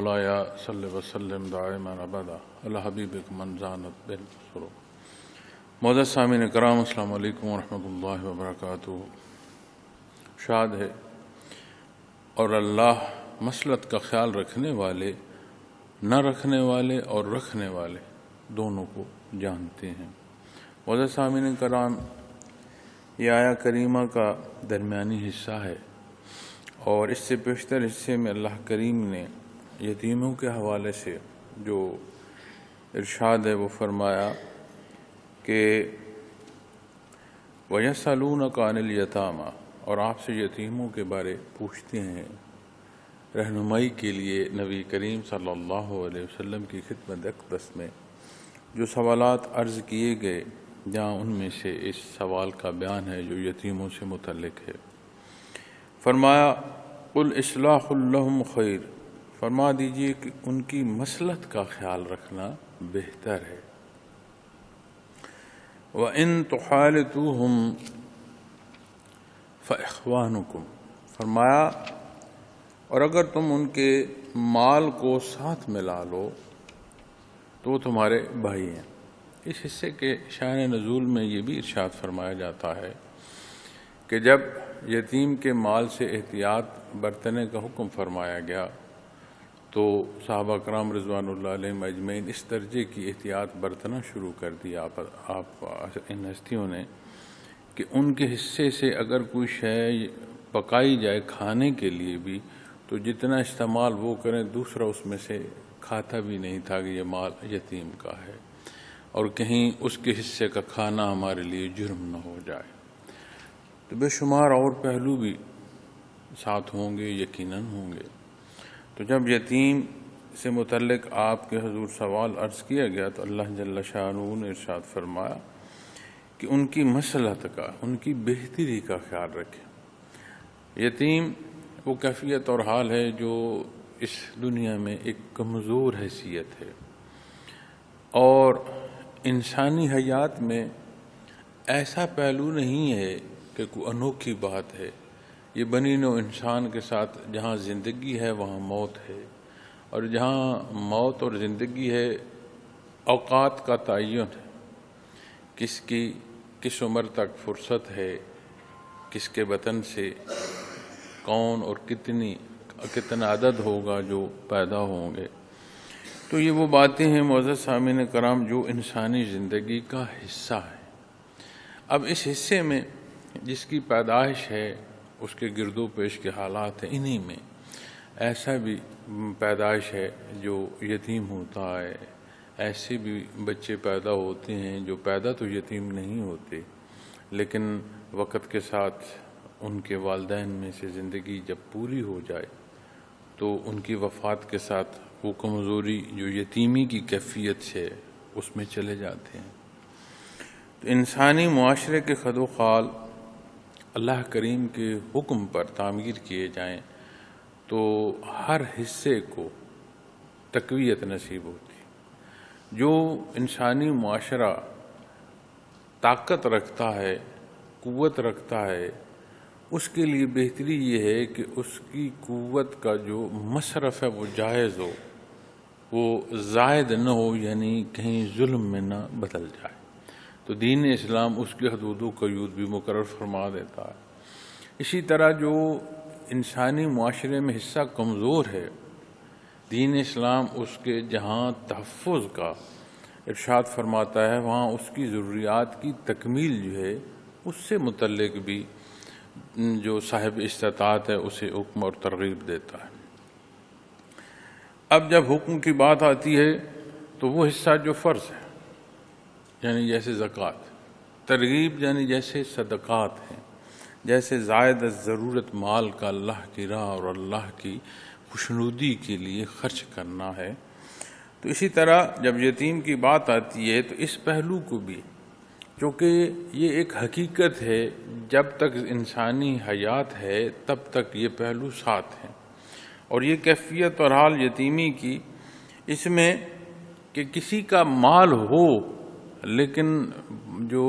صلی وسلم دائما ابدا علی حبیبک من زانت بالسرور۔ معزز سامعین کرام، السلام علیکم ورحمۃ اللہ وبرکاتہ۔ شاد ہے اور اللہ مصلحت کا خیال رکھنے والے، نہ رکھنے والے اور رکھنے والے دونوں کو جانتے ہیں۔ معزز سامعین کرام، یہ آیہ کریمہ کا درمیانی حصہ ہے اور اس سے بیشتر حصے میں اللہ کریم نے یتیموں کے حوالے سے جو ارشاد ہے وہ فرمایا کہ وَيَسْأَلُونَكَ عَنِ الْيَتَامَى، اور آپ سے یتیموں کے بارے پوچھتے ہیں۔ رہنمائی کے لیے نبی کریم صلی اللہ علیہ وسلم کی خدمت اقدس میں جو سوالات عرض کیے گئے، جہاں ان میں سے اس سوال کا بیان ہے جو یتیموں سے متعلق ہے۔ فرمایا قُلْ إِصْلَاحٌ لَهُمْ خَيْرٌ، فرما دیجئے کہ ان کی مصلحت کا خیال رکھنا بہتر ہے۔ وَإِن تُخَالِطُوهُمْ فَإِخْوَانُكُمْ، فرمایا اور اگر تم ان کے مال کو ساتھ ملا لو تو وہ تمہارے بھائی ہیں۔ اس حصے کے شان نزول میں یہ بھی ارشاد فرمایا جاتا ہے کہ جب یتیم کے مال سے احتیاط برتنے کا حکم فرمایا گیا تو صحابہ کرام رضوان اللہ علیہم اجمعین اس درجے کی احتیاط برتنا شروع کر دیا آپ ان ہستیوں نے کہ ان کے حصے سے اگر کوئی شے پکائی جائے کھانے کے لیے بھی تو جتنا استعمال وہ کریں دوسرا اس میں سے کھاتا بھی نہیں تھا کہ یہ مال یتیم کا ہے، اور کہیں اس کے حصے کا کھانا ہمارے لیے جرم نہ ہو جائے۔ تو بے شمار اور پہلو بھی ساتھ ہوں گے، یقیناً ہوں گے۔ تو جب یتیم سے متعلق آپ کے حضور سوال عرض کیا گیا تو اللہ جل شانہ نے ارشاد فرمایا کہ ان کی مصلحت کا، ان کی بہتری کا خیال رکھیں۔ یتیم وہ کیفیت اور حال ہے جو اس دنیا میں ایک کمزور حیثیت ہے، اور انسانی حیات میں ایسا پہلو نہیں ہے کہ کوئی انوکھی بات ہے۔ یہ بنی نوع انسان کے ساتھ جہاں زندگی ہے وہاں موت ہے، اور جہاں موت اور زندگی ہے اوقات کا تعین ہے، کس کی کس عمر تک فرصت ہے، کس کے وطن سے کون اور کتنا عدد ہوگا جو پیدا ہوں گے۔ تو یہ وہ باتیں ہیں معزز سامعین کرام جو انسانی زندگی کا حصہ ہے۔ اب اس حصے میں جس کی پیدائش ہے، اس کے گرد و پیش کے حالات ہیں، انہی میں ایسا بھی پیدائش ہے جو یتیم ہوتا ہے، ایسے بھی بچے پیدا ہوتے ہیں جو پیدا تو یتیم نہیں ہوتے، لیکن وقت کے ساتھ ان کے والدین میں سے زندگی جب پوری ہو جائے تو ان کی وفات کے ساتھ وہ کمزوری جو یتیمی کی کیفیت ہے اس میں چلے جاتے ہیں۔ تو انسانی معاشرے کے خد و خال اللہ کریم کے حکم پر تعمیر کیے جائیں تو ہر حصے کو تقویت نصیب ہوتی۔ جو انسانی معاشرہ طاقت رکھتا ہے، قوت رکھتا ہے، اس کے لیے بہتری یہ ہے کہ اس کی قوت کا جو مصرف ہے وہ جائز ہو، وہ زائد نہ ہو، یعنی کہیں ظلم میں نہ بدل جائے۔ تو دین اسلام اس کے حدود و قیود بھی مقرر فرما دیتا ہے۔ اسی طرح جو انسانی معاشرے میں حصہ کمزور ہے، دین اسلام اس کے جہاں تحفظ کا ارشاد فرماتا ہے وہاں اس کی ضروریات کی تکمیل جو ہے اس سے متعلق بھی جو صاحب استطاعت ہے اسے حکم اور ترغیب دیتا ہے۔ اب جب حکم کی بات آتی ہے تو وہ حصہ جو فرض ہے، یعنی جیسے زکوٰۃ، ترغیب یعنی جیسے صدقات ہیں، جیسے زائد ضرورت مال کا اللہ کی راہ اور اللہ کی خوشنودی کے لیے خرچ کرنا ہے، تو اسی طرح جب یتیم کی بات آتی ہے تو اس پہلو کو بھی، چونکہ یہ ایک حقیقت ہے، جب تک انسانی حیات ہے تب تک یہ پہلو ساتھ ہیں، اور یہ کیفیت اور حال یتیمی کی اس میں کہ کسی کا مال ہو لیکن جو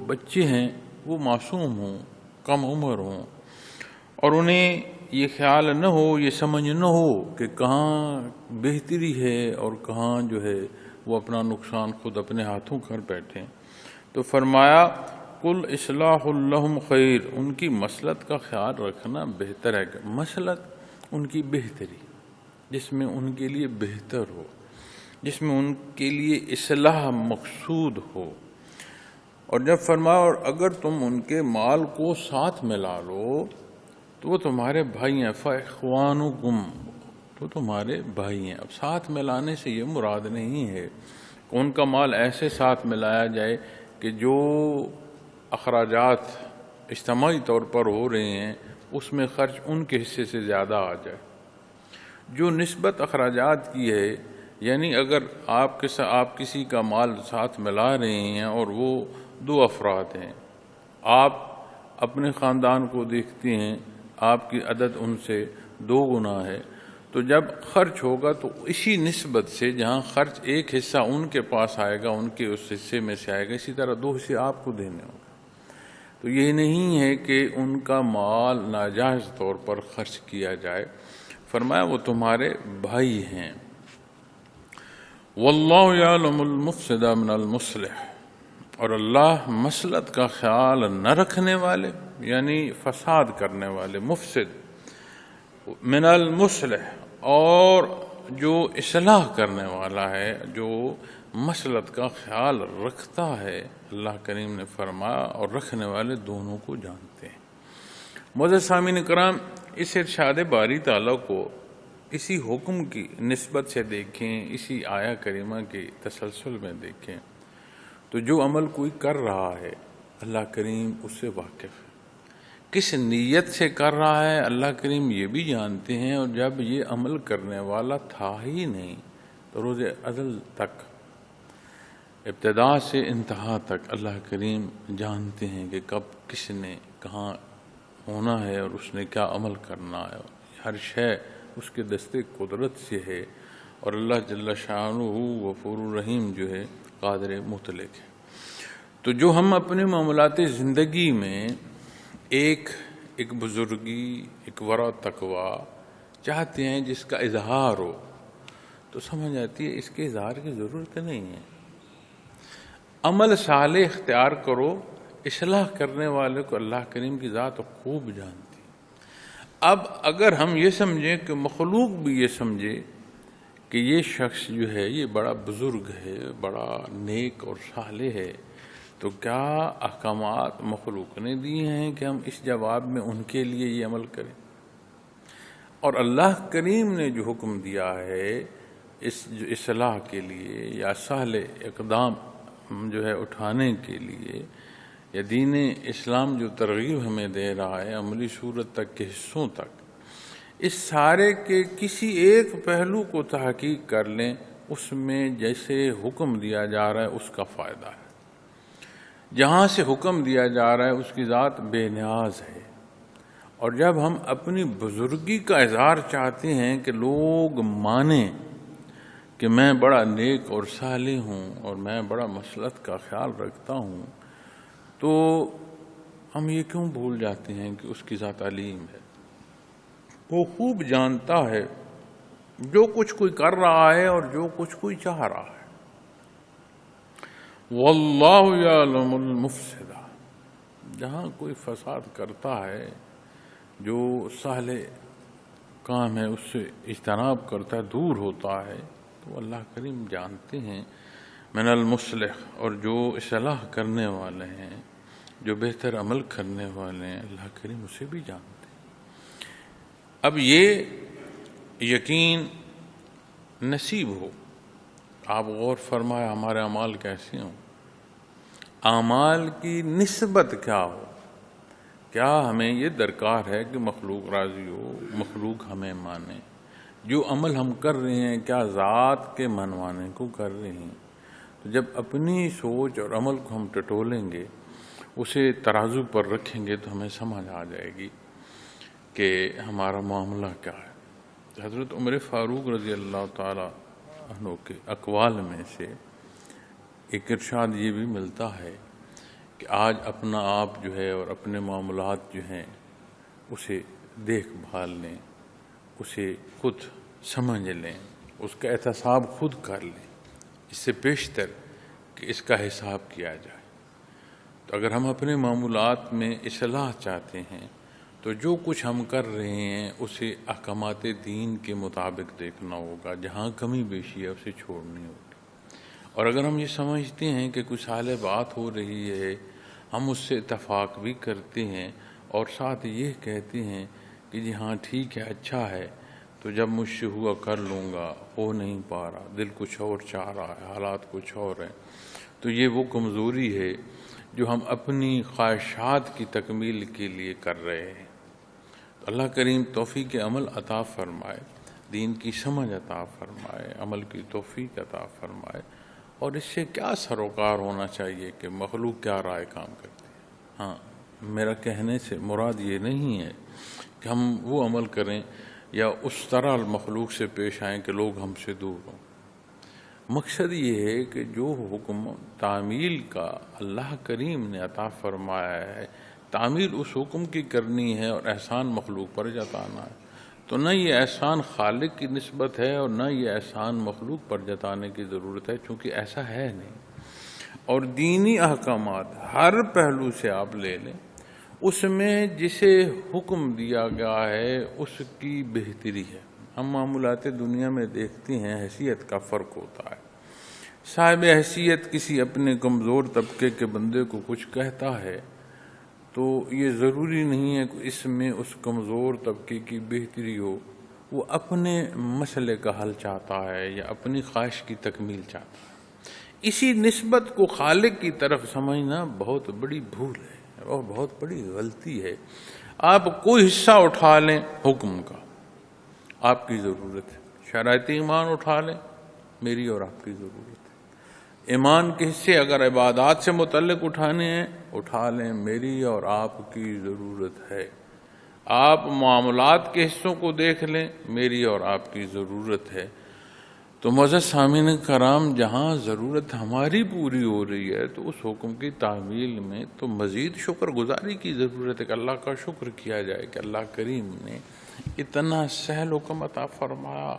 بچے ہیں وہ معصوم ہوں، کم عمر ہوں، اور انہیں یہ خیال نہ ہو، یہ سمجھ نہ ہو کہ کہاں بہتری ہے اور کہاں جو ہے وہ اپنا نقصان خود اپنے ہاتھوں کر بیٹھیں، تو فرمایا قل اصلاح لہم خیر، ان کی مصلحت کا خیال رکھنا بہتر ہے، مصلحت ان کی بہتری، جس میں ان کے لیے بہتر ہو، جس میں ان کے لیے اصلاح مقصود ہو۔ اور جب فرمایا اور اگر تم ان کے مال کو ساتھ ملا لو تو وہ تمہارے بھائی ہیں، فاخوانکم، تو تمہارے بھائی ہیں۔ اب ساتھ ملانے سے یہ مراد نہیں ہے کہ ان کا مال ایسے ساتھ ملایا جائے کہ جو اخراجات اجتماعی طور پر ہو رہے ہیں اس میں خرچ ان کے حصے سے زیادہ آ جائے۔ جو نسبت اخراجات کی ہے، یعنی اگر آپ کسی کا مال ساتھ ملا رہے ہیں اور وہ 2 افراد ہیں، آپ اپنے خاندان کو دیکھتے ہیں، آپ کی عدد ان سے 2 گنا ہے، تو جب خرچ ہوگا تو اسی نسبت سے جہاں خرچ ایک حصہ ان کے پاس آئے گا، ان کے اس حصے میں سے آئے گا، اسی طرح 2 حصے آپ کو دینے ہوں گے۔ تو یہ نہیں ہے کہ ان کا مال ناجائز طور پر خرچ کیا جائے، فرمایا وہ تمہارے بھائی ہیں۔ واللہ یعلم المفسد من المصلح، اور اللہ مصلحت کا خیال نہ رکھنے والے یعنی فساد کرنے والے، مفسد من المصلح، اور جو اصلاح کرنے والا ہے، جو مصلحت کا خیال رکھتا ہے، اللہ کریم نے فرمایا اور رکھنے والے دونوں کو جانتے ہیں۔ معزز سامعین کرام، اس ارشاد باری تعالیٰ کو اسی حکم کی نسبت سے دیکھیں، اسی آیہ کریمہ کے تسلسل میں دیکھیں تو جو عمل کوئی کر رہا ہے اللہ کریم اس سے واقف ہے، کس نیت سے کر رہا ہے اللہ کریم یہ بھی جانتے ہیں، اور جب یہ عمل کرنے والا تھا ہی نہیں تو روز ازل تک، ابتدا سے انتہا تک اللہ کریم جانتے ہیں کہ کب کس نے کہاں ہونا ہے اور اس نے کیا عمل کرنا ہے۔ ہر شے اس کے دستے قدرت سے ہے، اور اللہ جل شانہ غفور الرحیم جو ہے قادر مطلق ہے۔ تو جو ہم اپنے معاملات زندگی میں ایک بزرگی، ایک ورع تقویٰ چاہتے ہیں جس کا اظہار ہو، تو سمجھ آتی ہے اس کے اظہار کی ضرورت نہیں ہے۔ عمل صالح اختیار کرو، اصلاح کرنے والے کو اللہ کریم کی ذات خوب جانتی۔ اب اگر ہم یہ سمجھیں کہ مخلوق بھی یہ سمجھے کہ یہ شخص جو ہے یہ بڑا بزرگ ہے، بڑا نیک اور صالح ہے، تو کیا احکامات مخلوق نے دیے ہیں کہ ہم اس جواب میں ان کے لیے یہ عمل کریں؟ اور اللہ کریم نے جو حکم دیا ہے اس اصلاح کے لیے یا صالح اقدام جو ہے اٹھانے کے لیے، یا دین اسلام جو ترغیب ہمیں دے رہا ہے عملی صورت تک کے حصوں تک، اس سارے کے کسی ایک پہلو کو تحقیق کر لیں، اس میں جیسے حکم دیا جا رہا ہے اس کا فائدہ ہے، جہاں سے حکم دیا جا رہا ہے اس کی ذات بے نیاز ہے۔ اور جب ہم اپنی بزرگی کا اظہار چاہتے ہیں کہ لوگ مانیں کہ میں بڑا نیک اور صالح ہوں اور میں بڑا مصلحت کا خیال رکھتا ہوں، تو ہم یہ کیوں بھول جاتے ہیں کہ اس کی ذات علیم ہے، وہ خوب جانتا ہے جو کچھ کوئی کر رہا ہے اور جو کچھ کوئی چاہ رہا ہے۔ واللہ یعلم المفسد، جہاں کوئی فساد کرتا ہے، جو صالح کام ہے اس سے اجتناب کرتا ہے، دور ہوتا ہے، تو اللہ کریم جانتے ہیں۔ من المصلح، اور جو اصلاح کرنے والے ہیں، جو بہتر عمل کرنے والے ہیں، اللہ کریم اسے بھی جانتے ہیں۔ اب یہ یقین نصیب ہو، آپ غور فرمائے ہمارے اعمال کیسے ہوں، اعمال کی نسبت کیا ہو۔ کیا ہمیں یہ درکار ہے کہ مخلوق راضی ہو، مخلوق ہمیں مانے، جو عمل ہم کر رہے ہیں کیا ذات کے منوانے کو کر رہے ہیں؟ تو جب اپنی سوچ اور عمل کو ہم ٹٹولیں گے، اسے ترازو پر رکھیں گے، تو ہمیں سمجھ آ جائے گی کہ ہمارا معاملہ کیا ہے۔ حضرت عمر فاروق رضی اللہ تعالی عنہ کے اقوال میں سے ایک ارشاد یہ بھی ملتا ہے کہ آج اپنا آپ جو ہے اور اپنے معاملات جو ہیں اسے دیکھ بھال لیں، اسے خود سمجھ لیں، اس کا احتساب خود کر لیں، اس سے پیشتر کہ اس کا حساب کیا جائے۔ تو اگر ہم اپنے معمولات میں اصلاح چاہتے ہیں تو جو کچھ ہم کر رہے ہیں اسے احکامات دین کے مطابق دیکھنا ہوگا، جہاں کمی بیشی ہے اسے چھوڑنی ہوگی۔ اور اگر ہم یہ سمجھتے ہیں کہ کوئی صالح بات ہو رہی ہے، ہم اس سے اتفاق بھی کرتے ہیں اور ساتھ یہ کہتے ہیں کہ جی ہاں ٹھیک ہے، اچھا ہے، تو جب مجھ سے ہوا کر لوں گا، ہو نہیں پا رہا، دل کچھ اور چاہ رہا ہے، حالات کچھ اور ہیں، تو یہ وہ کمزوری ہے جو ہم اپنی خواہشات کی تکمیل کے لیے کر رہے ہیں۔ تو اللہ کریم توفیق عمل عطا فرمائے، دین کی سمجھ عطا فرمائے، عمل کی توفیق عطا فرمائے۔ اور اس سے کیا سروکار ہونا چاہیے کہ مخلوق کیا رائے کام کرتی ہے۔ ہاں، میرا کہنے سے مراد یہ نہیں ہے کہ ہم وہ عمل کریں یا اس طرح مخلوق سے پیش آئیں کہ لوگ ہم سے دور ہوں۔ مقصد یہ ہے کہ جو حکم تعمیل کا اللہ کریم نے عطا فرمایا ہے، تعمیل اس حکم کی کرنی ہے اور احسان مخلوق پر جتانا ہے۔ تو نہ یہ احسان خالق کی نسبت ہے اور نہ یہ احسان مخلوق پر جتانے کی ضرورت ہے، چونکہ ایسا ہے نہیں۔ اور دینی احکامات ہر پہلو سے آپ لے لیں، اس میں جسے حکم دیا گیا ہے اس کی بہتری ہے۔ ہم معاملات دنیا میں دیکھتے ہیں حیثیت کا فرق ہوتا ہے۔ صاحب حیثیت کسی اپنے کمزور طبقے کے بندے کو کچھ کہتا ہے تو یہ ضروری نہیں ہے کہ اس میں اس کمزور طبقے کی بہتری ہو، وہ اپنے مسئلے کا حل چاہتا ہے یا اپنی خواہش کی تکمیل چاہتا ہے۔ اسی نسبت کو خالق کی طرف سمجھنا بہت بڑی بھول ہے اور بہت بڑی غلطی ہے۔ آپ کوئی حصہ اٹھا لیں حکم کا، آپ کی ضرورت ہے۔ شرائط ایمان اٹھا لیں، میری اور آپ کی ضرورت ہے۔ ایمان کے حصے اگر عبادات سے متعلق اٹھانے ہیں، اٹھا لیں، میری اور آپ کی ضرورت ہے۔ آپ معاملات کے حصوں کو دیکھ لیں، میری اور آپ کی ضرورت ہے۔ تو معزز سامعین کرام، جہاں ضرورت ہماری پوری ہو رہی ہے تو اس حکم کی تعمیل میں تو مزید شکر گزاری کی ضرورت ہے کہ اللہ کا شکر کیا جائے کہ اللہ کریم نے اتنا سہل حکم عطا فرمایا،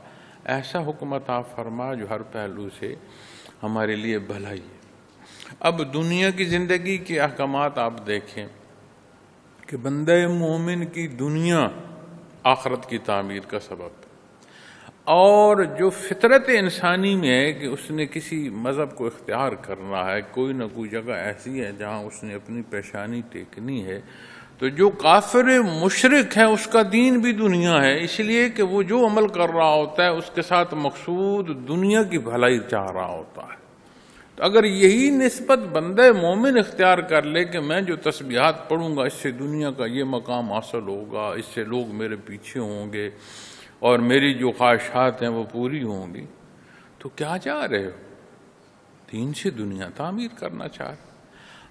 ایسا حکم عطا فرمایا جو ہر پہلو سے ہمارے لیے بھلائی ہے۔ اب دنیا کی زندگی کے احکامات آپ دیکھیں کہ بندہ مومن کی دنیا آخرت کی تعمیر کا سبب ہے، اور جو فطرت انسانی میں ہے کہ اس نے کسی مذہب کو اختیار کرنا ہے، کوئی نہ کوئی جگہ ایسی ہے جہاں اس نے اپنی پیشانی ٹیکنی ہے، تو جو کافر مشرک ہے اس کا دین بھی دنیا ہے، اس لیے کہ وہ جو عمل کر رہا ہوتا ہے اس کے ساتھ مقصود دنیا کی بھلائی چاہ رہا ہوتا ہے۔ تو اگر یہی نسبت بندہ مومن اختیار کر لے کہ میں جو تسبیحات پڑھوں گا اس سے دنیا کا یہ مقام حاصل ہوگا، اس سے لوگ میرے پیچھے ہوں گے اور میری جو خواہشات ہیں وہ پوری ہوں گی، تو کیا چاہ رہے ہو؟ دین سے دنیا تعمیر کرنا چاہ رہے۔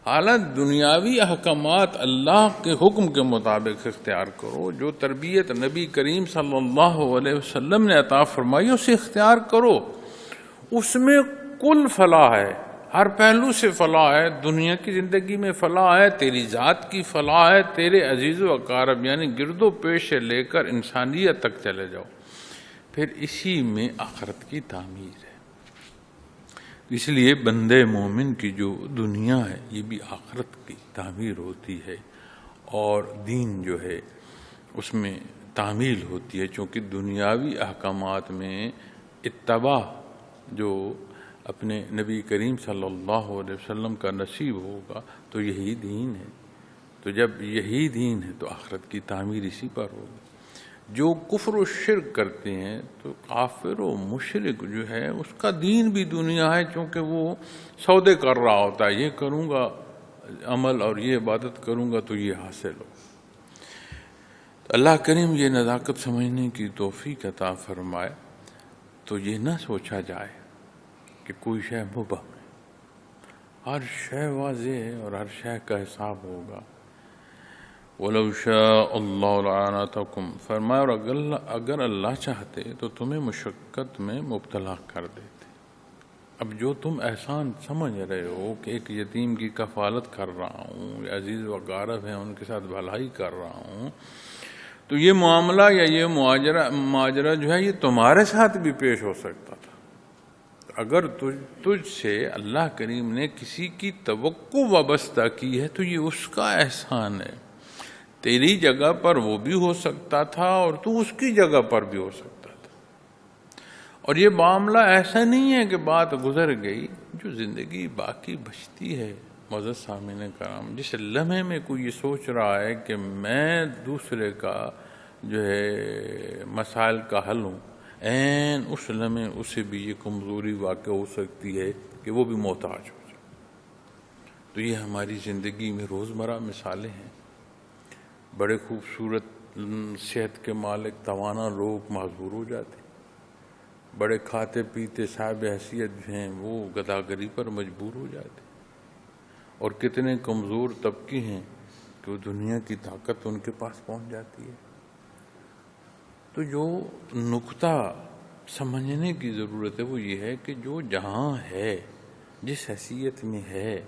حالانکہ دنیاوی احکامات اللہ کے حکم کے مطابق اختیار کرو، جو تربیت نبی کریم صلی اللہ علیہ وسلم نے عطا فرمائی اسے اختیار کرو، اس میں کل فلاح ہے، ہر پہلو سے فلاح ہے، دنیا کی زندگی میں فلاح ہے، تیری ذات کی فلاح ہے، تیرے عزیز و اقارب یعنی گرد و پیش سے لے کر انسانیت تک چلے جاؤ، پھر اسی میں آخرت کی تعمیر ہے۔ اس لیے بندے مومن کی جو دنیا ہے یہ بھی آخرت کی تعمیر ہوتی ہے، اور دین جو ہے اس میں تعمیل ہوتی ہے، چونکہ دنیاوی احکامات میں اتباع جو اپنے نبی کریم صلی اللہ علیہ وسلم کا نصیب ہوگا تو یہی دین ہے۔ تو جب یہی دین ہے تو آخرت کی تعمیر اسی پر ہوگی۔ جو کفر و شرک کرتے ہیں تو کافر و مشرک جو ہے اس کا دین بھی دنیا ہے، چونکہ وہ سودے کر رہا ہوتا ہے، یہ کروں گا عمل اور یہ عبادت کروں گا تو یہ حاصل ہو۔ تو اللہ کریم یہ نزاکت سمجھنے کی توفیق عطا فرمائے، تو یہ نہ سوچا جائے کہ کوئی شے مبہم ہے، ہر شے واضح ہے اور ہر شے کا حساب ہوگا۔ وَلَوْ شَاءَ اللَّهُ لَأَعْنَتَكُمْ، فرمایا اور اگر اللہ چاہتے تو تمہیں مشقت میں مبتلا کر دیتے۔ اب جو تم احسان سمجھ رہے ہو کہ ایک یتیم کی کفالت کر رہا ہوں یا عزیز و اقارب ہیں ان کے ساتھ بھلائی کر رہا ہوں، تو یہ معاملہ یا یہ ماجرا جو ہے یہ تمہارے ساتھ بھی پیش ہو سکتا تھا. اگر تجھ سے اللہ کریم نے کسی کی توقع وابستہ کی ہے تو یہ اس کا احسان ہے. تیری جگہ پر وہ بھی ہو سکتا تھا اور تو اس کی جگہ پر بھی ہو سکتا تھا. اور یہ معاملہ ایسا نہیں ہے کہ بات گزر گئی. جو زندگی باقی بچتی ہے معزز سامعین کرام، جس لمحے میں کوئی یہ سوچ رہا ہے کہ میں دوسرے کا جو ہے مسائل کا حل ہوں، عین اس لمحے اسے بھی یہ کمزوری واقع ہو سکتی ہے کہ وہ بھی محتاج ہو جائے. تو یہ ہماری زندگی میں روزمرہ مثالیں ہیں. بڑے خوبصورت صحت کے مالک توانا لوگ معذور ہو جاتے، بڑے کھاتے پیتے صاحب حیثیت جو ہیں وہ گداگری پر مجبور ہو جاتے، اور کتنے کمزور طبقے ہیں کہ وہ دنیا کی طاقت ان کے پاس پہنچ جاتی ہے. تو جو نقطہ سمجھنے کی ضرورت ہے وہ یہ ہے کہ جو جہاں ہے، جس حیثیت میں ہے،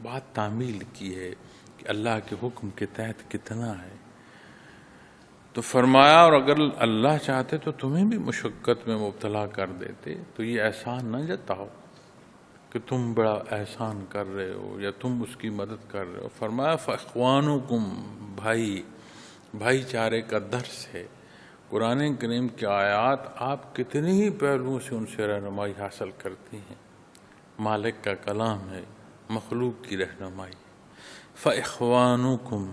بات تعمیل کی ہے کہ اللہ کے حکم کے تحت کتنا ہے. تو فرمایا اور اگر اللہ چاہتے تو تمہیں بھی مشقت میں مبتلا کر دیتے. تو یہ احسان نہ جتاؤ کہ تم بڑا احسان کر رہے ہو یا تم اس کی مدد کر رہے ہو. فرمایا فاخوانکم، بھائی چارے کا درس ہے. قرآن کریم کی آیات آپ کتنے ہی پہلوؤں سے ان سے رہنمائی حاصل کرتی ہیں. مالک کا کلام ہے، مخلوق کی رہنمائی. فاخوانکم،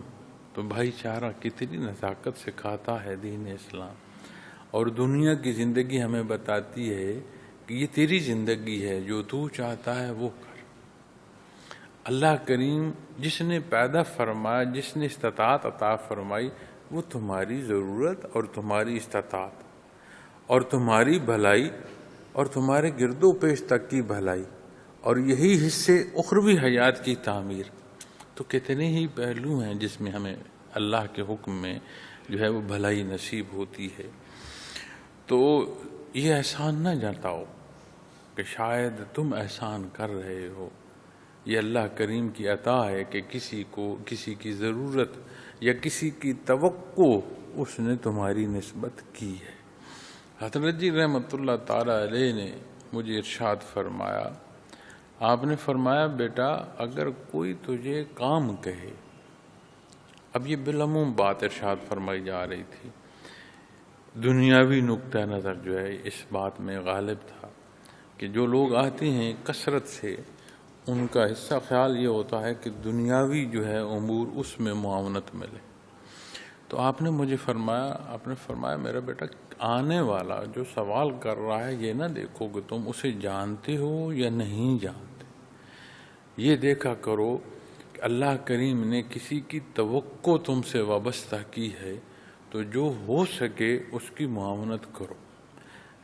تو بھائی چارہ کتنی نزاکت سکھاتا ہے دین اسلام. اور دنیا کی زندگی ہمیں بتاتی ہے کہ یہ تیری زندگی ہے، جو تو چاہتا ہے وہ کر. اللہ کریم جس نے پیدا فرمایا، جس نے استطاعت عطا فرمائی، وہ تمہاری ضرورت اور تمہاری استطاعت اور تمہاری بھلائی اور تمہارے گرد و پیش تک کی بھلائی اور یہی حصے اخروی حیات کی تعمیر. تو کتنے ہی پہلو ہیں جس میں ہمیں اللہ کے حکم میں جو ہے وہ بھلائی نصیب ہوتی ہے. تو یہ احسان نہ جتاؤ کہ شاید تم احسان کر رہے ہو. یہ اللہ کریم کی عطا ہے کہ کسی کو کسی کی ضرورت یا کسی کی توقع اس نے تمہاری نسبت کی ہے. حضرت جی رحمۃ اللہ تعالی علیہ نے مجھے ارشاد فرمایا، آپ نے فرمایا بیٹا اگر کوئی تجھے کام کہے، اب یہ بالعموم بات ارشاد فرمائی جا رہی تھی، دنیاوی نقطہ نظر جو ہے اس بات میں غالب تھا کہ جو لوگ آتے ہیں کثرت سے ان کا حصہ خیال یہ ہوتا ہے کہ دنیاوی جو ہے امور اس میں معاونت ملے. تو آپ نے مجھے فرمایا میرا بیٹا آنے والا جو سوال کر رہا ہے یہ نہ دیکھو کہ تم اسے جانتے ہو یا نہیں جانتے، یہ دیکھا کرو کہ اللہ کریم نے کسی کی توقع تم سے وابستہ کی ہے تو جو ہو سکے اس کی معاونت کرو.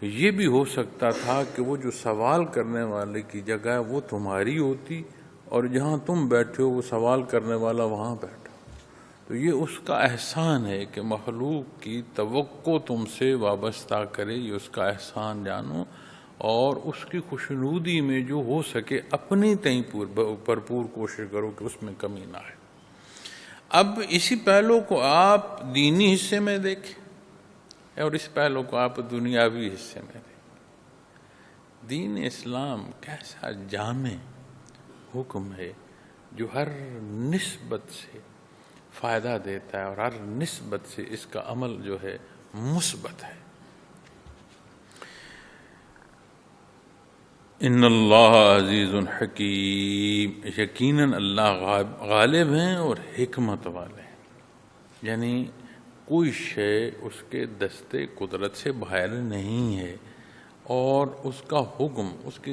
یہ بھی ہو سکتا تھا کہ وہ جو سوال کرنے والے کی جگہ ہے وہ تمہاری ہوتی اور جہاں تم بیٹھے ہو وہ سوال کرنے والا وہاں بیٹھا. تو یہ اس کا احسان ہے کہ مخلوق کی توقع تم سے وابستہ کرے، یہ اس کا احسان جانو اور اس کی خوشنودی میں جو ہو سکے اپنی تئیں بھرپور کوشش کرو کہ اس میں کمی نہ آئے. اب اسی پہلو کو آپ دینی حصے میں دیکھیں اور اس پہلو کو آپ دنیاوی حصے میں دیکھیں. دین اسلام کیسا جامع حکم ہے جو ہر نسبت سے فائدہ دیتا ہے اور ہر نسبت سے اس کا عمل جو ہے مثبت ہے. ان اللہ عزیز حکیم، یقیناً اللہ غالب ہیں اور حکمت والے ہیں. یعنی کوئی شے اس کے دستے قدرت سے باہر نہیں ہے اور اس کا حکم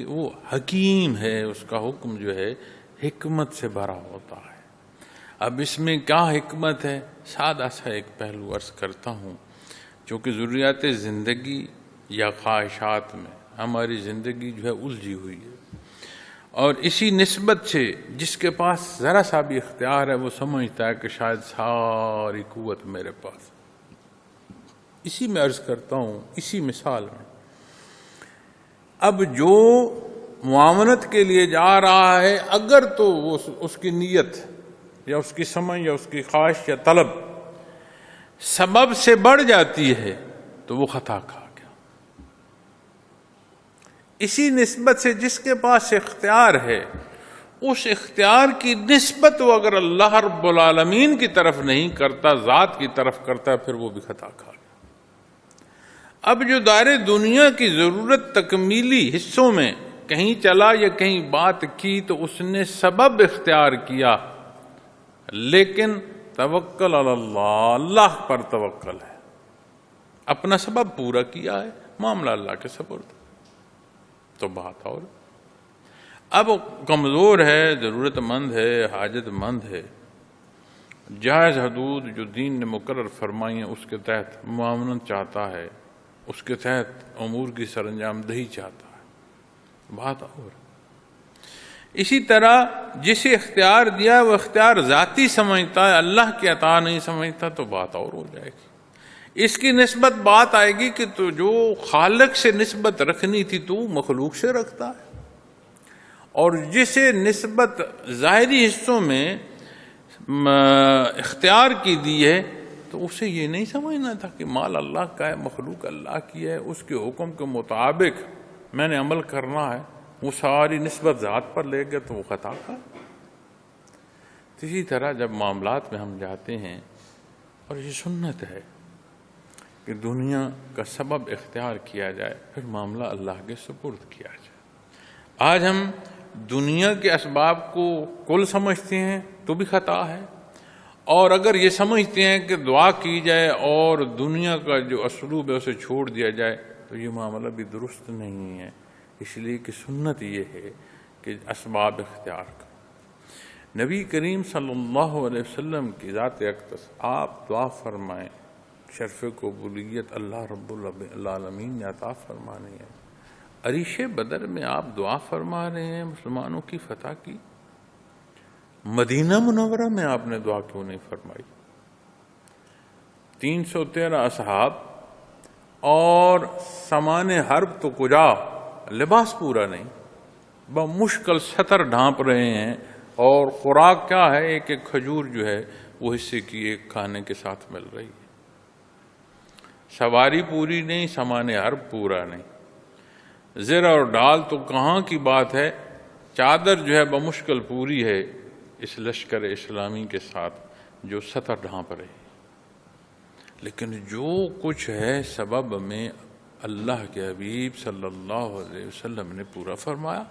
وہ حکیم ہے، اس کا حکم جو ہے حکمت سے بھرا ہوتا ہے. اب اس میں کیا حکمت ہے؟ سادہ سا ایک پہلو عرض کرتا ہوں. چونکہ ضروریات زندگی یا خواہشات میں ہماری زندگی جو ہے الجھی ہوئی ہے اور اسی نسبت سے جس کے پاس ذرا سا بھی اختیار ہے وہ سمجھتا ہے کہ شاید ساری قوت میرے پاس. اسی میں عرض کرتا ہوں، اسی مثال میں اب جو معاونت کے لیے جا رہا ہے اگر تو وہ اس کی نیت یا اس کی سمجھ یا اس کی خواہش یا طلب سبب سے بڑھ جاتی ہے تو وہ خطا کھا گیا۔ اسی نسبت سے جس کے پاس اختیار ہے، اس اختیار کی نسبت وہ اگر اللہ رب العالمین کی طرف نہیں کرتا، ذات کی طرف کرتا، پھر وہ بھی خطا کھا گیا۔ اب جو دائرے دنیا کی ضرورت تکمیلی حصوں میں کہیں چلا یا کہیں بات کی تو اس نے سبب اختیار کیا، لیکن توکل علی اللہ، اللہ پر توکل ہے، اپنا سبب پورا کیا ہے، معاملہ اللہ کے سپرد، تو بات اور اب کمزور ہے، ضرورت مند ہے، حاجت مند ہے، جائز حدود جو دین نے مقرر فرمائی ہیں اس کے تحت معاونت چاہتا ہے، اس کے تحت امور کی سر انجام دہی چاہتا ہے، بات اور اسی طرح جسے اختیار دیا وہ اختیار ذاتی سمجھتا ہے، اللہ کی عطا نہیں سمجھتا، تو بات اور ہو جائے گی۔ اس کی نسبت بات آئے گی کہ تو جو خالق سے نسبت رکھنی تھی تو مخلوق سے رکھتا ہے، اور جسے نسبت ظاہری حصوں میں اختیار کی دی ہے تو اسے یہ نہیں سمجھنا تھا کہ مال اللہ کا ہے، مخلوق اللہ کی ہے، اس کے حکم کے مطابق میں نے عمل کرنا ہے، وہ ساری نسبت ذات پر لے گئے تو وہ خطا کا۔ اسی طرح جب معاملات میں ہم جاتے ہیں، اور یہ سنت ہے کہ دنیا کا سبب اختیار کیا جائے، پھر معاملہ اللہ کے سپرد کیا جائے۔ آج ہم دنیا کے اسباب کو کل سمجھتے ہیں تو بھی خطا ہے، اور اگر یہ سمجھتے ہیں کہ دعا کی جائے اور دنیا کا جو اسلوب ہے اسے چھوڑ دیا جائے تو یہ معاملہ بھی درست نہیں ہے، اس لیے کہ سنت یہ ہے کہ اسباب اختیار کرو۔ نبی کریم صلی اللہ علیہ وسلم کی ذات اقدس آپ دعا فرمائیں، شرف قبولیت اللہ رب العالمین نے عطا فرمانی ہے۔ عریش بدر میں آپ دعا فرما رہے ہیں مسلمانوں کی فتح کی، مدینہ منورہ میں آپ نے دعا کیوں نہیں فرمائی؟ 313 اصحاب اور سامان حرب تو کجا، لباس پورا نہیں، بمشکل سطر ڈھانپ رہے ہیں، اور خوراک کیا ہے، ایک ایک کھجور جو ہے وہ حصے کی ایک کھانے کے ساتھ مل رہی ہے، سواری پوری نہیں، سامان حرب پورا نہیں، زر اور ڈال تو کہاں کی بات ہے، چادر جو ہے بمشکل پوری ہے اس لشکر اسلامی کے ساتھ جو سطر ڈھانپ رہے، لیکن جو کچھ ہے سبب میں اللہ کے حبیب صلی اللہ علیہ وسلم نے پورا فرمایا۔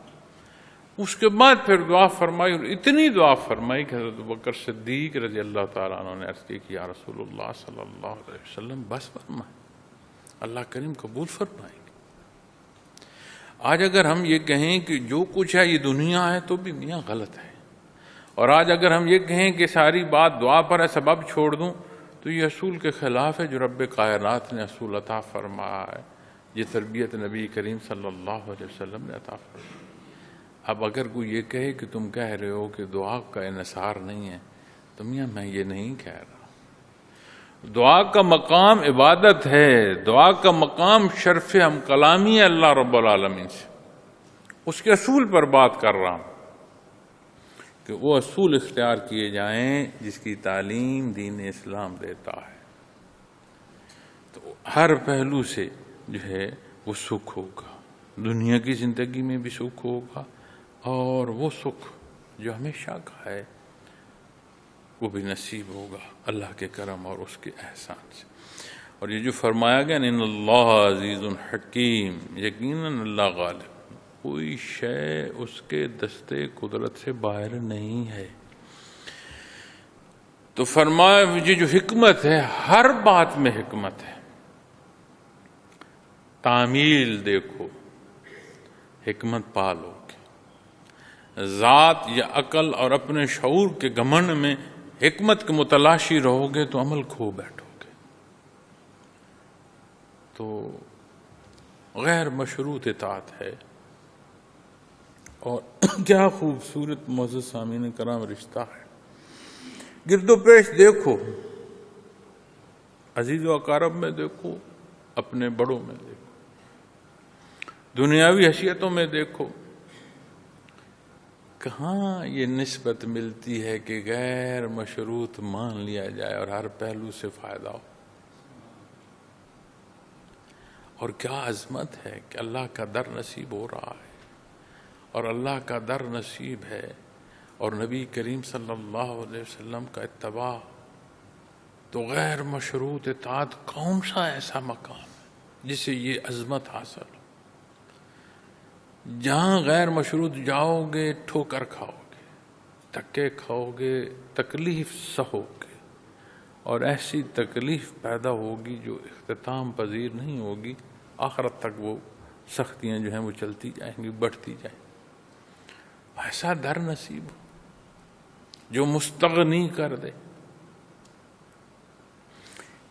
اس کے بعد پھر دعا فرمائی، اور اتنی دعا فرمائی کہ حضرت بکر صدیق رضی اللہ تعالیٰ عنہ نے عرض کی کہ یا رسول اللہ صلی اللہ علیہ وسلم بس فرمائیں، اللہ کریم قبول فرمائیں گے۔ آج اگر ہم یہ کہیں کہ جو کچھ ہے یہ دنیا ہے تو بھی میاں غلط ہے، اور آج اگر ہم یہ کہیں کہ ساری بات دعا پر ہے، سبب چھوڑ دوں، تو یہ اصول کے خلاف ہے جو رب کائنات نے اصول عطا فرمایا ہے، یہ تربیت نبی کریم صلی اللہ علیہ وسلم نے عطا فرمایا۔ اب اگر کوئی یہ کہے کہ تم کہہ رہے ہو کہ دعا کا انحصار نہیں ہے، تو میاں میں یہ نہیں کہہ رہا، دعا کا مقام عبادت ہے، دعا کا مقام شرف ہم کلامی ہے اللہ رب العالمین سے، اس کے اصول پر بات کر رہا ہوں کہ وہ اصول اختیار کیے جائیں جس کی تعلیم دین اسلام دیتا ہے، تو ہر پہلو سے جو ہے وہ سکھ ہوگا، دنیا کی زندگی میں بھی سکھ ہوگا، اور وہ سکھ جو ہمیشہ کا ہے وہ بھی نصیب ہوگا اللہ کے کرم اور اس کے احسان سے۔ اور یہ جو فرمایا گیا ان اللہ عزیز حکیم، یقیناً اللہ غالب، کوئی شے اس کے دستے قدرت سے باہر نہیں ہے۔ تو فرمایا یہ جو حکمت ہے، ہر بات میں حکمت ہے، تعمیل دیکھو حکمت پالو گے، ذات یا عقل اور اپنے شعور کے گھمنڈ میں حکمت کے متلاشی رہو گے تو عمل کھو بیٹھو گے، تو غیر مشروط اطاعت ہے۔ اور کیا خوبصورت معزز سامعین کرام رشتہ ہے، گرد و پیش دیکھو، عزیز و اقارب میں دیکھو، اپنے بڑوں میں دیکھو، دنیاوی حیثیتوں میں دیکھو، کہاں یہ نسبت ملتی ہے کہ غیر مشروط مان لیا جائے اور ہر پہلو سے فائدہ ہو۔ اور کیا عظمت ہے کہ اللہ کا در نصیب ہو رہا ہے، اور اللہ کا در نصیب ہے اور نبی کریم صلی اللہ علیہ وسلم کا اتباع، تو غیر مشروط اطاعت کون سا ایسا مقام ہے جس سے یہ عظمت حاصل ہو؟ جہاں غیر مشروط جاؤ گے ٹھوکر کھاؤ گے، دھکے کھاؤ گے، تکلیف سہو گے، اور ایسی تکلیف پیدا ہوگی جو اختتام پذیر نہیں ہوگی، آخرت تک وہ سختیاں جو ہیں وہ چلتی جائیں گی، بڑھتی جائیں گی۔ ایسا در نصیب ہو جو مستغنی کر دے۔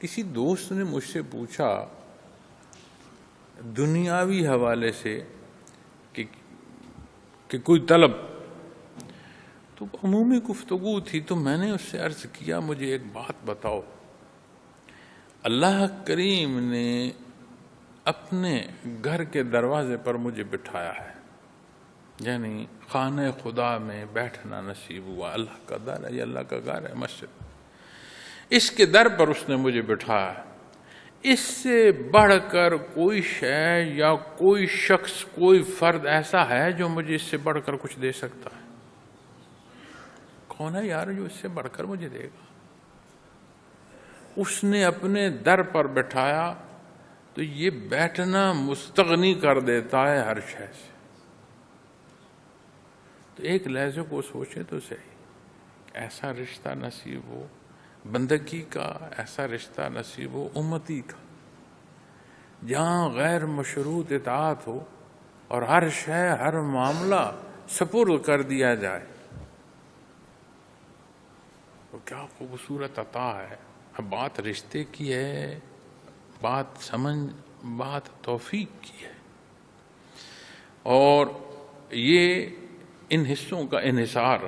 کسی دوست نے مجھ سے پوچھا دنیاوی حوالے سے کہ کوئی طلب، تو عمومی گفتگو تھی، تو میں نے اس سے عرض کیا مجھے ایک بات بتاؤ، اللہ کریم نے اپنے گھر کے دروازے پر مجھے بٹھایا ہے، یعنی خانہ خدا میں بیٹھنا نصیب ہوا، اللہ کا در ہے، یہ اللہ کا گھر ہے، مسجد، اس کے در پر اس نے مجھے بٹھایا ہے۔ اس سے بڑھ کر کوئی شے یا کوئی شخص، کوئی فرد ایسا ہے جو مجھے اس سے بڑھ کر کچھ دے سکتا ہے؟ کون ہے یار جو اس سے بڑھ کر مجھے دے گا؟ اس نے اپنے در پر بٹھایا، تو یہ بیٹھنا مستغنی کر دیتا ہے ہر شے سے۔ تو ایک لحظے کو سوچیں تو صحیح، ایسا رشتہ نصیب ہو بندگی کا، ایسا رشتہ نصیب ہو امتی کا، جہاں غیر مشروط اطاعت ہو اور ہر شے، ہر معاملہ سپرد کر دیا جائے، تو کیا خوبصورت عطا ہے۔ اب بات رشتے کی ہے، بات سمجھ، بات توفیق کی ہے، اور یہ ان حصوں کا انحصار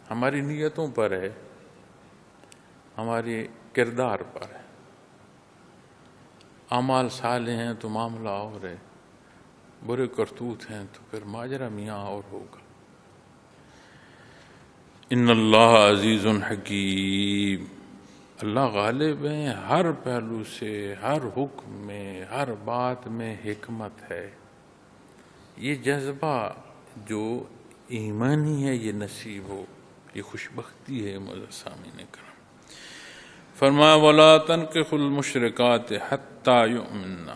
ہماری نیتوں پر ہے، ہمارے کردار پر ہے۔ اعمال صالح ہیں تو معاملہ اور ہے، برے کرتوت ہیں تو پھر ماجرا میاں اور ہوگا۔ ان اللہ عزیز حکیم، اللہ غالب ہیں، ہر پہلو سے، ہر حکم میں، ہر بات میں حکمت ہے۔ یہ جذبہ جو ایمانی ہے یہ نصیب ہو، یہ خوشبختی ہے معزز سامعین کرام۔ فرمایا وَلَا تَنْكِحُوا الْمُشْرِكَاتِ حَتَّى يُؤْمِنَّ،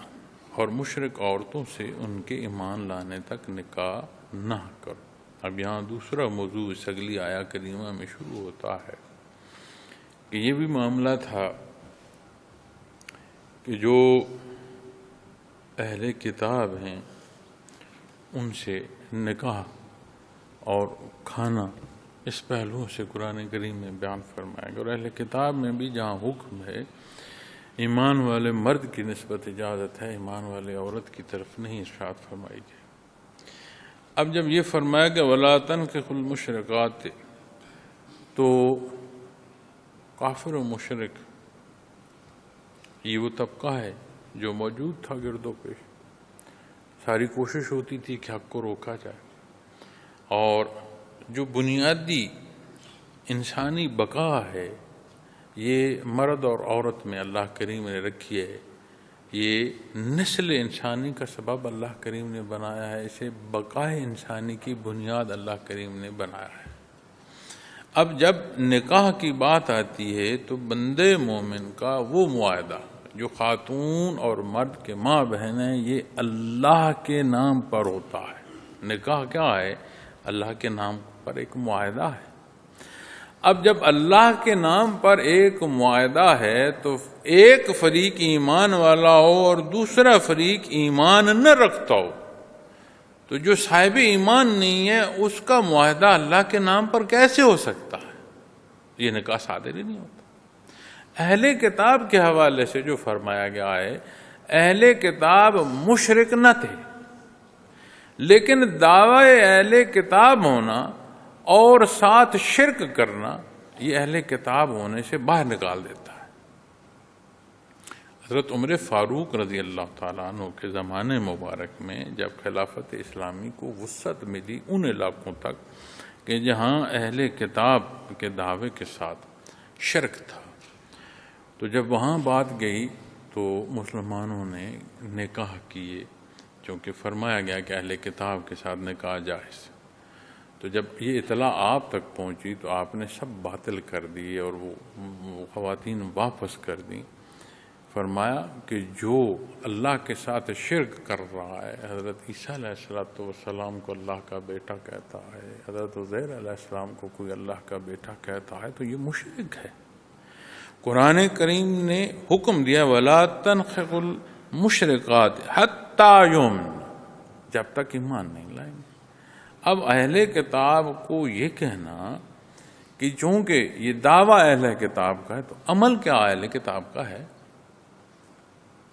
اور مشرک عورتوں سے ان کے ایمان لانے تک نکاح نہ کرو۔ اب یہاں دوسرا موضوع اس اگلی آیہ کریمہ میں شروع ہوتا ہے کہ یہ بھی معاملہ تھا کہ جو اہل کتاب ہیں ان سے نکاح اور کھانا، اس پہلو سے قرآن کریم میں بیان فرمایا گیا، اور اہل کتاب میں بھی جہاں حکم ہے ایمان والے مرد کی نسبت اجازت ہے، ایمان والے عورت کی طرف نہیں ارشاد فرمائی گئی۔ اب جب یہ فرمایا کہ وَلَا تَنْكِحُوا الْمُشْرِكَاتِ، تو کافر و مشرک یہ وہ طبقہ ہے جو موجود تھا گرد و پیش، ساری کوشش ہوتی تھی کہ حق کو روکا جائے، اور جو بنیادی انسانی بقا ہے یہ مرد اور عورت میں اللہ کریم نے رکھی ہے، یہ نسل انسانی کا سبب اللہ کریم نے بنایا ہے، اسے بقائے انسانی کی بنیاد اللہ کریم نے بنایا ہے۔ اب جب نکاح کی بات آتی ہے تو بندے مومن کا وہ معاہدہ جو خاتون اور مرد کے ماں بہن ہیں یہ اللہ کے نام پر ہوتا ہے۔ نکاح کیا ہے؟ اللہ کے نام پر ایک معاہدہ ہے۔ اب جب اللہ کے نام پر ایک معاہدہ ہے تو ایک فریق ایمان والا ہو اور دوسرا فریق ایمان نہ رکھتا ہو، تو جو صاحب ایمان نہیں ہے اس کا معاہدہ اللہ کے نام پر کیسے ہو سکتا ہے؟ یہ نکاح صادر ہی نہیں ہوتا۔ اہل کتاب کے حوالے سے جو فرمایا گیا ہے، اہل کتاب مشرک نہ تھے، لیکن دعوی اہل کتاب ہونا اور ساتھ شرک کرنا یہ اہل کتاب ہونے سے باہر نکال دیتا ہے۔ حضرت عمر فاروق رضی اللہ تعالیٰ عنہ کے زمانے مبارک میں جب خلافت اسلامی کو وسعت ملی ان علاقوں تک کہ جہاں اہل کتاب کے دعوے کے ساتھ شرک تھا، تو جب وہاں بات گئی تو مسلمانوں نے نکاح کیے، چونکہ فرمایا گیا کہ اہل کتاب کے ساتھ نکاح جائز۔ تو جب یہ اطلاع آپ تک پہنچی تو آپ نے سب باطل کر دی اور وہ خواتین واپس کر دیں۔ فرمایا کہ جو اللہ کے ساتھ شرک کر رہا ہے، حضرت عیسیٰ علیہ السلام کو اللہ کا بیٹا کہتا ہے، حضرت عزیر علیہ السلام کو کوئی اللہ کا بیٹا کہتا ہے، تو یہ مشرک ہے۔ قرآن کریم نے حکم دیا وَلَا تَنْخِقُ الْمُشْرِقَاتِ حَتَّى يُؤْمِنْ، جب تک ایمان نہیں لائیں گے۔ اب اہل کتاب کو یہ کہنا کہ چونکہ یہ دعویٰ اہل کتاب کا ہے تو عمل کیا اہل کتاب کا ہے؟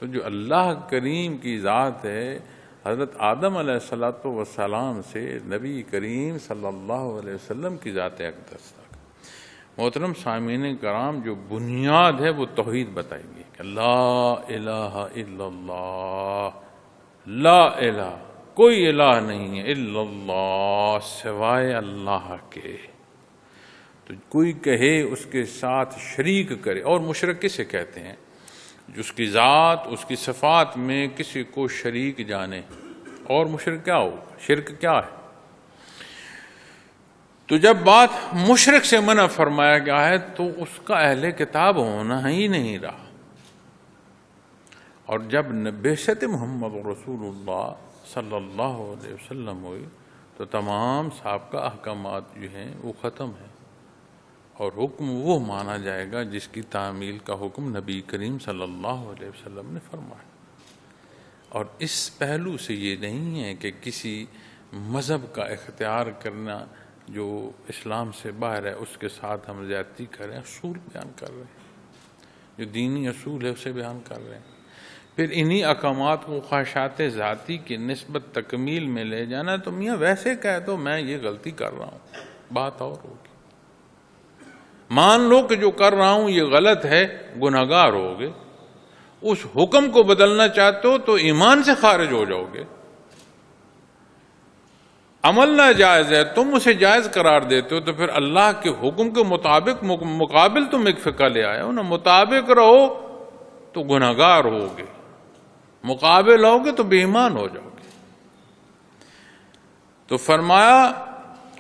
تو جو اللہ کریم کی ذات ہے، حضرت آدم علیہ السلام سے نبی کریم صلی اللہ علیہ وسلم کی ذات اقدس تک۔ محترم سامعین کرام، جو بنیاد ہے وہ توحید بتائیں گے کہ لا الہ الا اللہ، لا الہ، کوئی الہ نہیں ہے الا اللہ، سوائے اللہ کے۔ تو کوئی کہے اس کے ساتھ شریک کرے، اور مشرک کسے کہتے ہیں؟ جو اس کی ذات، اس کی صفات میں کسی کو شریک جانے۔ اور مشرک کیا ہوگا؟ شرک کیا ہے؟ تو جب بات مشرک سے منع فرمایا گیا ہے تو اس کا اہل کتاب ہونا ہی نہیں رہا۔ اور جب بعثت محمد رسول اللہ صلی اللہ علیہ وسلم ہوئی تو تمام سابقہ احکامات جو ہیں وہ ختم ہیں، اور حکم وہ مانا جائے گا جس کی تعمیل کا حکم نبی کریم صلی اللہ علیہ وسلم نے فرمایا۔ اور اس پہلو سے یہ نہیں ہے کہ کسی مذہب کا اختیار کرنا جو اسلام سے باہر ہے اس کے ساتھ ہم زیادتی کریں، اصول بیان کر رہے ہیں، جو دینی اصول ہے اسے بیان کر رہے ہیں۔ پھر انہی احکامات کو خواہشات ذاتی کی نسبت تکمیل میں لے جانا، تو میاں ویسے کہہ دو میں یہ غلطی کر رہا ہوں، بات اور ہوگی۔ مان لو کہ جو کر رہا ہوں یہ غلط ہے، گناہگار ہوگے۔ اس حکم کو بدلنا چاہتے ہو تو ایمان سے خارج ہو جاؤ گے۔ عمل ناجائز ہے، تم اسے جائز قرار دیتے ہو، تو پھر اللہ کے حکم کے مطابق مقابل تم ایک فقہ لے آئے ہو نا۔ مطابق رہو تو گناہگار ہوگے، مقابل ہوگے تو بے ایمان ہو جاؤ گے۔ تو فرمایا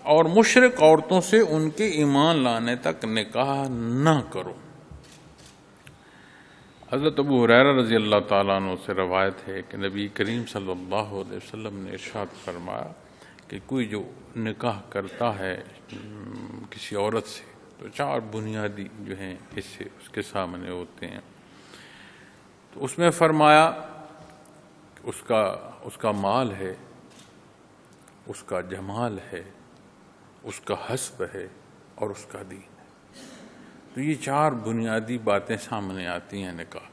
اور مشرک عورتوں سے ان کے ایمان لانے تک نکاح نہ کرو۔ حضرت ابو ہریرہ رضی اللہ تعالیٰ عنہ سے روایت ہے کہ نبی کریم صلی اللہ علیہ وسلم نے ارشاد فرمایا کہ کوئی جو نکاح کرتا ہے کسی عورت سے تو 4 بنیادی جو ہیں حصے اس کے سامنے ہوتے ہیں۔ تو اس میں فرمایا کہ اس کا مال ہے، اس کا جمال ہے، اس کا حسب ہے، اور اس کا دین ہے۔ تو یہ 4 بنیادی باتیں سامنے آتی ہیں نکاح: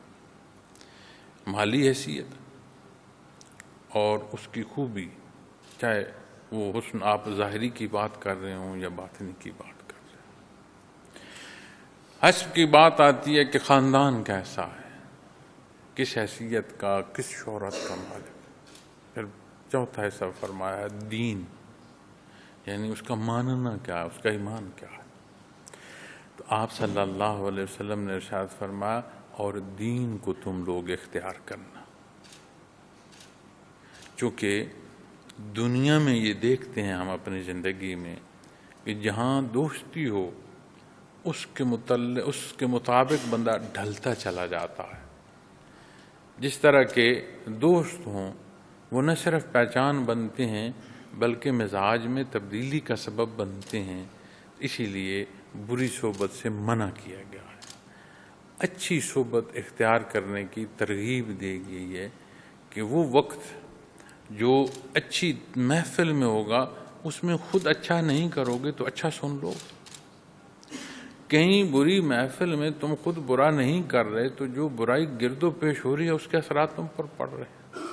مالی حیثیت اور اس کی خوبی، چاہے وہ حسن آپ ظاہری کی بات کر رہے ہوں یا باطنی کی بات کر رہے ہوں۔ حسب کی بات آتی ہے کہ خاندان کیسا ہے، کس حیثیت کا، کس شہرت کا مالک۔ پھر چوتھا حصہ فرمایا ہے دین، یعنی اس کا ماننا کیا ہے، اس کا ایمان کیا ہے۔ تو آپ صلی اللہ علیہ وسلم نے ارشاد فرمایا اور دین کو تم لوگ اختیار کرنا، چونکہ دنیا میں یہ دیکھتے ہیں ہم اپنی زندگی میں کہ جہاں دوستی ہو اس کے مطابق بندہ ڈھلتا چلا جاتا ہے۔ جس طرح کے دوست ہوں وہ نہ صرف پہچان بنتے ہیں بلکہ مزاج میں تبدیلی کا سبب بنتے ہیں، اسی لیے بری صحبت سے منع کیا گیا ہے۔ اچھی صحبت اختیار کرنے کی ترغیب دی گئی ہے کہ وہ وقت جو اچھی محفل میں ہوگا اس میں خود اچھا نہیں کرو گے تو اچھا سن لو۔ کہیں بری محفل میں تم خود برا نہیں کر رہے تو جو برائی گرد و پیش ہو رہی ہے اس کے اثرات تم پر پڑ رہے ہیں۔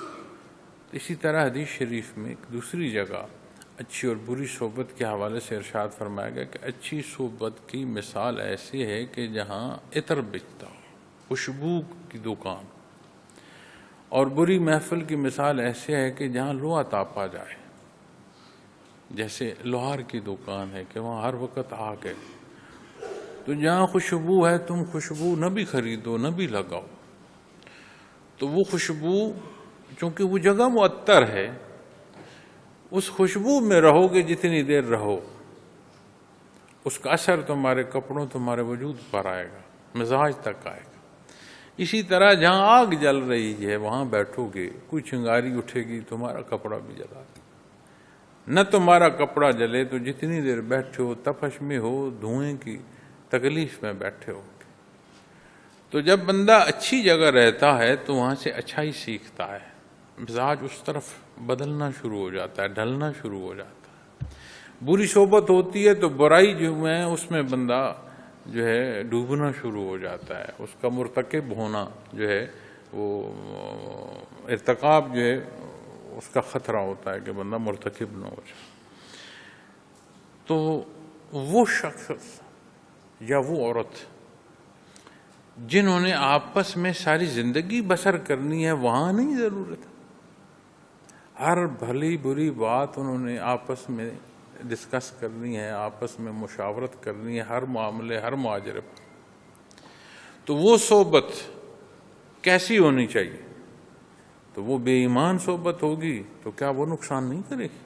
اسی طرح حدیث شریف میں ایک دوسری جگہ اچھی اور بری صحبت کے حوالے سے ارشاد فرمایا گیا کہ اچھی صحبت کی مثال ایسی ہے کہ جہاں عطر بکتا ہو، خوشبو کی دکان، اور بری محفل کی مثال ایسی ہے کہ جہاں لوہا تاپا جائے، جیسے لوہار کی دکان ہے کہ وہاں ہر وقت آگ ہے۔ تو جہاں خوشبو ہے تم خوشبو نہ بھی خریدو نہ بھی لگاؤ، تو وہ خوشبو، چونکہ وہ جگہ معطر ہے، اس خوشبو میں رہو گے جتنی دیر رہو، اس کا اثر تمہارے کپڑوں، تمہارے وجود پر آئے گا، مزاج تک آئے گا۔ اسی طرح جہاں آگ جل رہی ہے وہاں بیٹھو گے، کوئی چنگاری اٹھے گی تمہارا کپڑا بھی جلا گا، نہ تمہارا کپڑا جلے تو جتنی دیر بیٹھے ہو تپش میں ہو، دھوئیں کی تکلیف میں بیٹھے ہو۔ تو جب بندہ اچھی جگہ رہتا ہے تو وہاں سے اچھائی سیکھتا ہے، مزاج اس طرف بدلنا شروع ہو جاتا ہے، ڈھلنا شروع ہو جاتا ہے۔ بری صحبت ہوتی ہے تو برائی جو ہے اس میں بندہ جو ہے ڈوبنا شروع ہو جاتا ہے، اس کا مرتکب ہونا جو ہے وہ ارتکاب جو ہے اس کا خطرہ ہوتا ہے کہ بندہ مرتکب نہ ہو جائے۔ تو وہ شخص یا وہ عورت جنہوں نے آپس میں ساری زندگی بسر کرنی ہے وہاں نہیں ضرورت، ہر بھلی بری بات انہوں نے آپس میں ڈسکس کرنی ہے، آپس میں مشاورت کرنی ہے، ہر معاملے ہر معاجرے پر۔ تو وہ صحبت کیسی ہونی چاہیے؟ تو وہ بے ایمان صحبت ہوگی تو کیا وہ نقصان نہیں کرے گی؟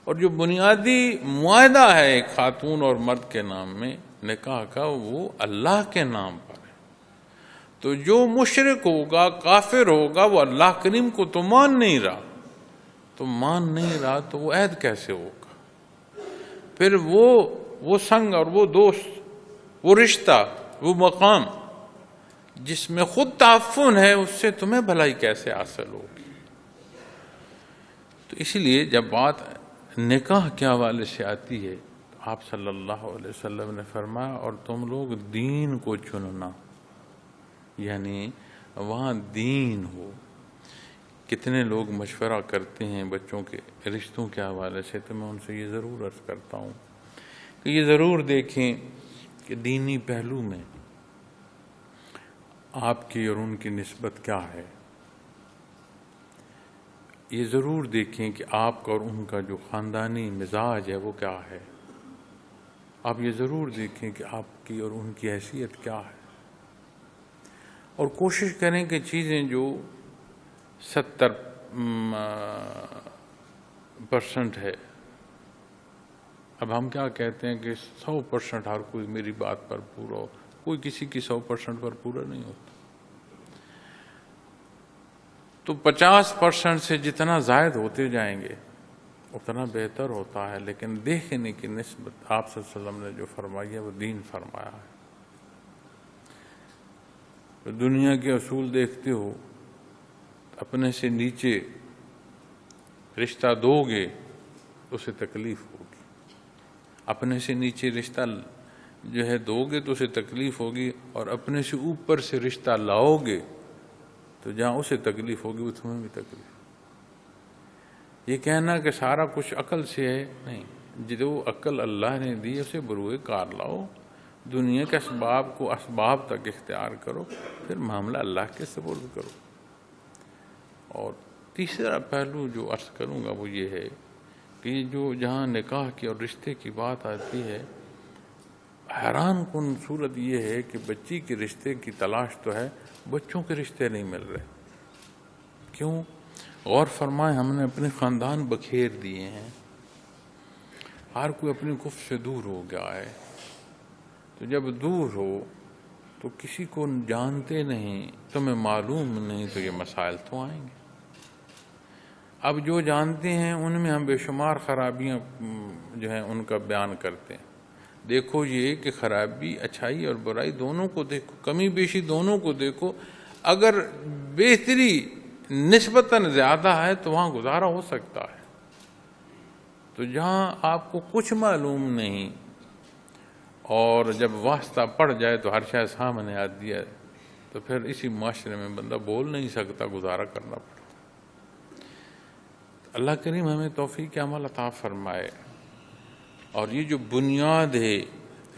اور جو بنیادی معاہدہ ہے ایک خاتون اور مرد کے نام میں نکاح کا، وہ اللہ کے نام پر ہے۔ تو جو مشرک ہوگا، کافر ہوگا، وہ اللہ کریم کو تو مان نہیں رہا، تو مان نہیں رہا تو وہ عہد کیسے ہوگا؟ پھر وہ سنگ اور وہ دوست، وہ رشتہ، وہ مقام جس میں خود تعفن ہے، اس سے تمہیں بھلائی کیسے حاصل ہوگی؟ تو اسی لیے جب بات نکاح کے حوالے سے آتی ہے تو آپ صلی اللہ علیہ وسلم نے فرمایا اور تم لوگ دین کو چننا، یعنی وہاں دین ہو۔ کتنے لوگ مشورہ کرتے ہیں بچوں کے رشتوں کے حوالے سے، تو میں ان سے یہ ضرور عرض کرتا ہوں کہ یہ ضرور دیکھیں کہ دینی پہلو میں آپ کی اور ان کی نسبت کیا ہے۔ یہ ضرور دیکھیں کہ آپ کا اور ان کا جو خاندانی مزاج ہے وہ کیا ہے۔ آپ یہ ضرور دیکھیں کہ آپ کی اور ان کی حیثیت کیا ہے، اور کوشش کریں کہ چیزیں جو 70% ہے، اب ہم کیا کہتے ہیں کہ 100% ہر کوئی میری بات پر پورا ہو، کوئی کسی کی 100% پر پورا نہیں ہوتا۔ تو 50% سے جتنا زائد ہوتے جائیں گے اتنا بہتر ہوتا ہے، لیکن دیکھنے کی نسبت آپ صلی اللہ علیہ وسلم نے جو فرمائی ہے وہ دین فرمایا ہے۔ تو دنیا کے اصول دیکھتے ہو، اپنے سے نیچے رشتہ دو گے تو اسے تکلیف ہوگی، اپنے سے نیچے رشتہ جو ہے دو گے تو اسے تکلیف ہوگی، اور اپنے سے اوپر سے رشتہ لاؤ گے تو جہاں اسے تکلیف ہوگی وہ تمہیں بھی تکلیف۔ یہ کہنا کہ سارا کچھ عقل سے ہے، نہیں، جو عقل اللہ نے دی اسے بروئے کار لاؤ، دنیا کے اسباب کو اسباب تک اختیار کرو، پھر معاملہ اللہ کے سپرد کرو۔ اور تیسرا پہلو جو عرض کروں گا وہ یہ ہے کہ جو جہاں نکاح کی اور رشتے کی بات آتی ہے، حیران کن صورت یہ ہے کہ بچی کے رشتے کی تلاش تو ہے، بچوں کے رشتے نہیں مل رہے۔ کیوں؟ غور فرمائیں، ہم نے اپنے خاندان بکھیر دیے ہیں، ہر کوئی اپنی کفر سے دور ہو گیا ہے۔ تو جب دور ہو تو کسی کو جانتے نہیں، تمہیں معلوم نہیں، تو یہ مسائل تو آئیں گے۔ اب جو جانتے ہیں ان میں ہم بے شمار خرابیاں جو ہیں ان کا بیان کرتے ہیں۔ دیکھو یہ کہ خرابی، اچھائی اور برائی دونوں کو دیکھو، کمی بیشی دونوں کو دیکھو، اگر بہتری نسبتاً زیادہ ہے تو وہاں گزارا ہو سکتا ہے۔ تو جہاں آپ کو کچھ معلوم نہیں اور جب واسطہ پڑ جائے تو ہر شے سامنے آتی ہے، تو پھر اسی معاشرے میں بندہ بول نہیں سکتا، گزارا کرنا پڑتا۔ اللہ کریم ہمیں توفیق عمل عطا فرمائے۔ اور یہ جو بنیاد ہے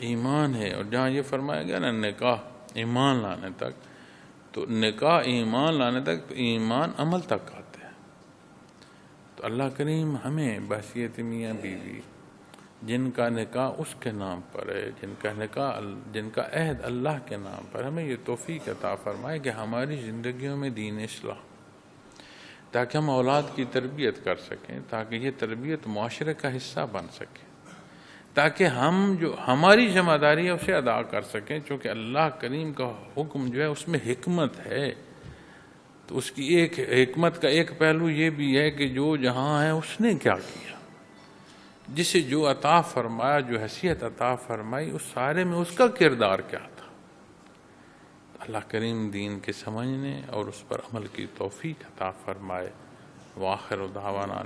ایمان ہے، اور جہاں یہ فرمایا گیا نا نکاح ایمان لانے تک، تو نکاح ایمان لانے تک، تو ایمان عمل تک آتا ہے۔ تو اللہ کریم ہمیں بحیثیت میاں بیوی جن کا نکاح اس کے نام پر ہے، جن کا عہد اللہ کے نام پر، ہمیں یہ توفیق عطا فرمائے کہ ہماری زندگیوں میں دین اصلاح، تاکہ ہم اولاد کی تربیت کر سکیں، تاکہ یہ تربیت معاشرے کا حصہ بن سکے، تاکہ ہم جو ہماری ذمہ داری ہے اسے ادا کر سکیں، چونکہ اللہ کریم کا حکم جو ہے اس میں حکمت ہے۔ تو اس کی ایک حکمت کا ایک پہلو یہ بھی ہے کہ جو جہاں ہے اس نے کیا کیا، جسے جو عطا فرمایا، جو حیثیت عطا فرمائی، اس سارے میں اس کا کردار کیا تھا۔ اللہ کریم دین کے سمجھنے اور اس پر عمل کی توفیق عطا فرمائے۔ وآخر دعوانا